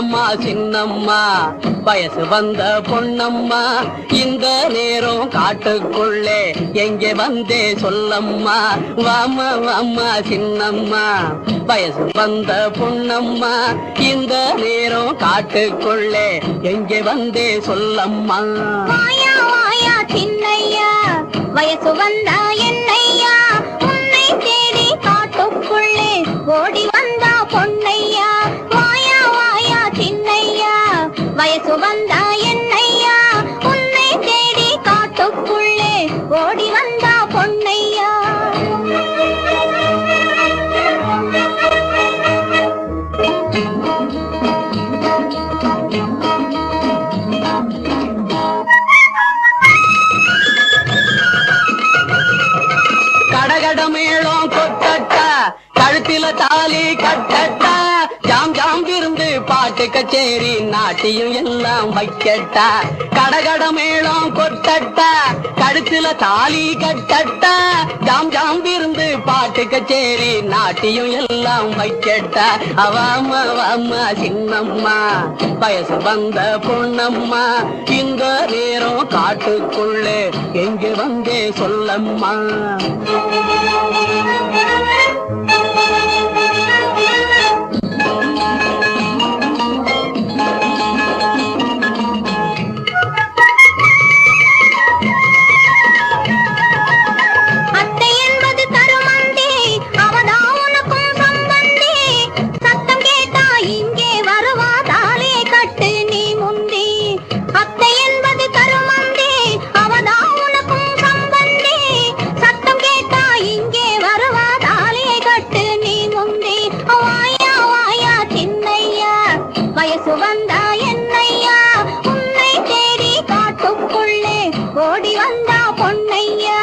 வாமா சின்னம்மா வயசு வந்த பொன்னம்மா இந்த நேரம் காட்டுக்குள்ளே எங்கே வந்தே சொல்லம்மா வாமா வாமா சின்னம்மா வயசு வந்த பொன்னம்மா இந்த நேரம் காட்டுக்குள்ளே எங்கே வந்தே சொல்லம்மா வாயா வாயா சின்னையா வயசு வந்தா என்னையா உன்னை தேடி காட்டுக்குள்ளே ஓடி வந்தா பொன்னையா வாயா வாயா சின்னையா வயசு வந்தா என்னையா உன்னை தேடி காட்டுக்குள்ளே ஓடி வந்தா பொன்னையா கடகடமேளம் கொட்டட்டா கழுத்தில தாலி கட்டட்டா ஜாம் ஜாம் விருந்து பாட்டு கச்சேரி நாட்டியம் எல்லாம் வைக்கட்டா கடகடமேளம் கொட்டட்டா கழுத்தில தாலி கட்டட்டா ஜாம் ஜாம் விருந்து பாட்டு கச்சேரி நாட்டியம் எல்லாம் வைக்கட்டா அவாமா வாமா சின்னம்மா வயசு வந்த பொன்னம்மா இந்த நேரம் காட்டுக்குள்ளே எங்கே வந்தே சொல்லம்மா வயசு வந்தா என்னையா உன்னை தேடி காட்டுக்குள்ளே ஓடி வந்தா பொன்னையா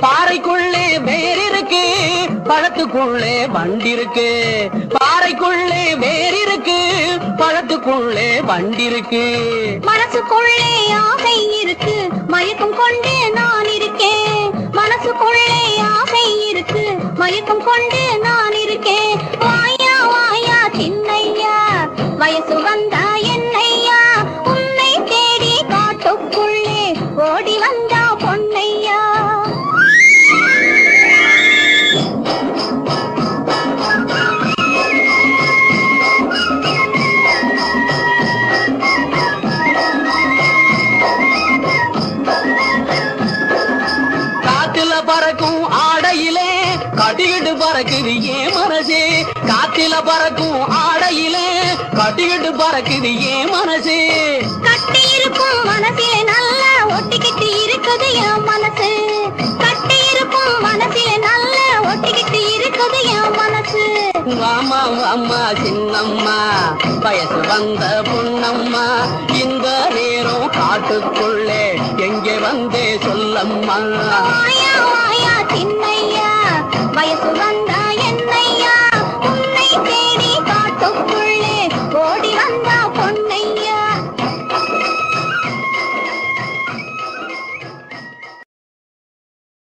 பாறைக்குள்ளே வேர் இருக்கு பழத்துக்குள்ளே வண்டி இருக்கு பாறைக்குள்ளே வேர் இருக்கு பழத்துக்குள்ளே வண்டி இருக்கு மனசுக்குள்ளே ஆசை இருக்கு மயக்கம் கொண்டு நான் இருக்கேன் மனசுக்குள்ளே ஆசை இருக்கு மயக்கம் கொண்டு நான் இருக்கேன் வாயா வாயா சின்னையா வயசு வந்தா என்னையா உன்னை தேடி காட்டுக்குள்ளே ஓடி வந்தா பொன்னையா பறக்கும் ஆடையிலே கட்டிக்கிட்டு பறக்குது ஏன் மனசே காத்தில பறக்கும் ஆடையிலே கட்டிக்கிட்டு பறக்குது ஏன் மனசே கட்டி இருக்கும் மனசிலே நல்லா ஒட்டிக்கிட்டு இருக்குது என் மனசு கட்டி இருக்கும் மனசிலே நல்லா ஒட்டிக்கிட்டு இருக்குது என் மனசு வாமா வாமா சின்னம்மா வயசு வந்த பொன்னம்மா இந்த நேரம் காட்டுக்குள்ளே எங்கே வந்தே சொல்லம்மா